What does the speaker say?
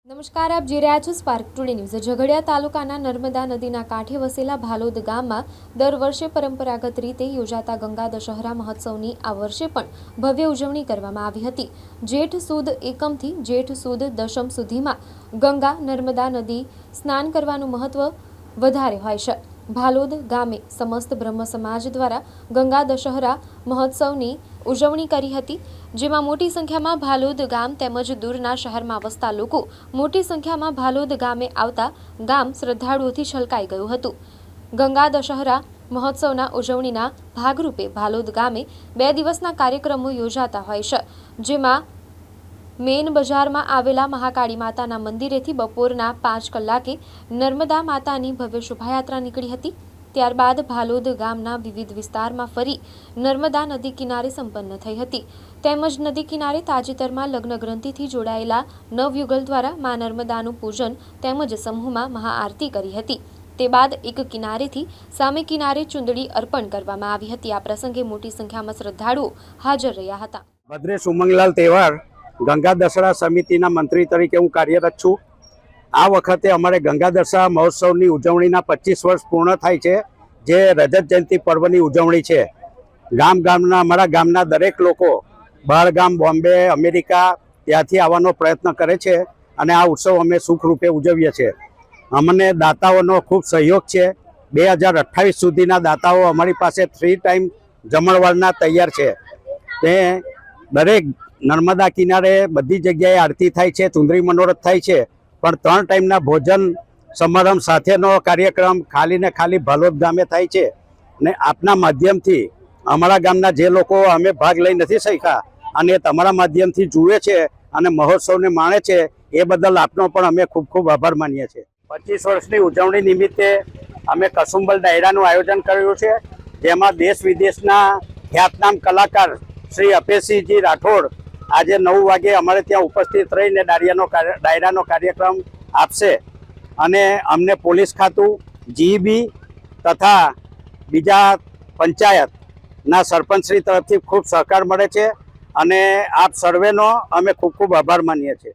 નમસ્કાર, આપ જોઈ રહ્યા છો સ્પાર્ક ટુડે ન્યૂઝ। ઝઘડિયા તાલુકાના નર્મદા નદીના કાંઠે વસેલા ભાલોદ ગામમાં દર વર્ષે પરંપરાગત રીતે યોજાતા ગંગા દશહરા મહોત્સવની આ વર્ષે પણ ભવ્ય ઉજવણી કરવામાં આવી હતી। જેઠ સુદ એકમથી જેઠ સુદ દશમ સુધીમાં ગંગા નર્મદા નદી સ્નાન કરવાનું મહત્વ વધારે હોય છે। ભાલોદ ગામે સમસ્ત બ્રહ્મ સમાજ દ્વારા ગંગા દશહરા મહોત્સવની ઉજવણી કરી હતી, જેમાં મોટી સંખ્યામાં ભાલોદ ગામ તેમજ દૂરના શહેરમાં વસતા લોકો મોટી સંખ્યામાં ભાલોદ ગામે આવતા ગામ શ્રદ્ધાળુઓથી છલકાઈ ગયું હતું। ગંગા દશહરા મહોત્સવના ઉજવણીના ભાગરૂપે ભાલોદ ગામે 2 દિવસના કાર્યક્રમો યોજાતા હોય છે, જેમાં મેન બજારમાં આવેલા મહાકાળી માતાના મંદિરેથી બપોરના 5 કલાકે નર્મદા માતાની ભવ્ય શોભાયાત્રા નીકળી હતી। ત્યારબાદ ભાલોદ ગામના વિવિધ વિસ્તારમાં ફરી નર્મદા નદી કિનારે સંપન્ન થઈ હતી। તેમજ નદી કિનારે તાજેતરમાં લગ્ન ગ્રંથિથી જોડાયેલા નવયુગલ દ્વારા મા નર્મદાનું પૂજન તેમજ સમૂહમાં મહાઆરતી કરી હતી। તે બાદ એક કિનારેથી સામે કિનારે ચુંદડી અર્પણ કરવામાં આવી હતી। આ પ્રસંગે મોટી સંખ્યામાં શ્રદ્ધાળુઓ હાજર રહ્યા હતા। ભદ્રેશ ઉમંગલાલ તહેવાર ગંગા દશહરા સમિતિના મંત્રી તરીકે હું કાર્યરત છું। આ વખતે અમારે ગંગા દશહરા મહોત્સવની ઉજવણીના 25 વર્ષ પૂર્ણ થાય છે, જે રજત જયંતિ પર્વની ઉજવણી છે। અમારા ગામના દરેક લોકો બહારગામ, બોમ્બે, અમેરિકા ત્યાંથી આવવાનો પ્રયત્ન કરે છે અને આ ઉત્સવ અમે સુખરૂપે ઉજવીએ છીએ। અમને દાતાઓનો ખૂબ સહયોગ છે। 2028 સુધીના દાતાઓ અમારી પાસે 3 ટાઈમ જમણવારના તૈયાર છે। તે દરેક નર્મદા કિનારે બધી જગ્યાએ આરતી થાય છે, ચુંદડી મનોરથ થાય છે, પણ 3 ટાઈમના ભોજન સમારંભ સાથેનો કાર્યક્રમ ખાલી ને ખાલી ભાલોદ ગામે થાય છે। ને આપના માધ્યમથી અમારા ગામના જે લોકો અમે ભાગ લઈ નથી શક્યા અને તમારા માધ્યમથી જુએ છે અને મહોત્સવને માણે છે, એ બદલ આપનો પણ અમે ખૂબ ખૂબ આભાર માનીએ છીએ। 25 વર્ષની ઉજવણી નિમિત્તે અમે કસુંબલ ડાયરાનું આયોજન કર્યું છે, જેમાં દેશ વિદેશના ખ્યાતનામ કલાકાર શ્રી અપેશસિંહજી રાઠોડ આજે 9 વાગે અમારે ત્યાં ઉપસ્થિત રહીને ડાયરાનો કાર્યક્રમ આપશે અને અમને પોલીસ ખાતું, જીઈબી તથા બીજા પંચાયતના સરપંચશ્રી તરફથી ખૂબ સહકાર મળે છે અને આપ સર્વેનો અમે ખૂબ ખૂબ આભાર માનીએ છીએ।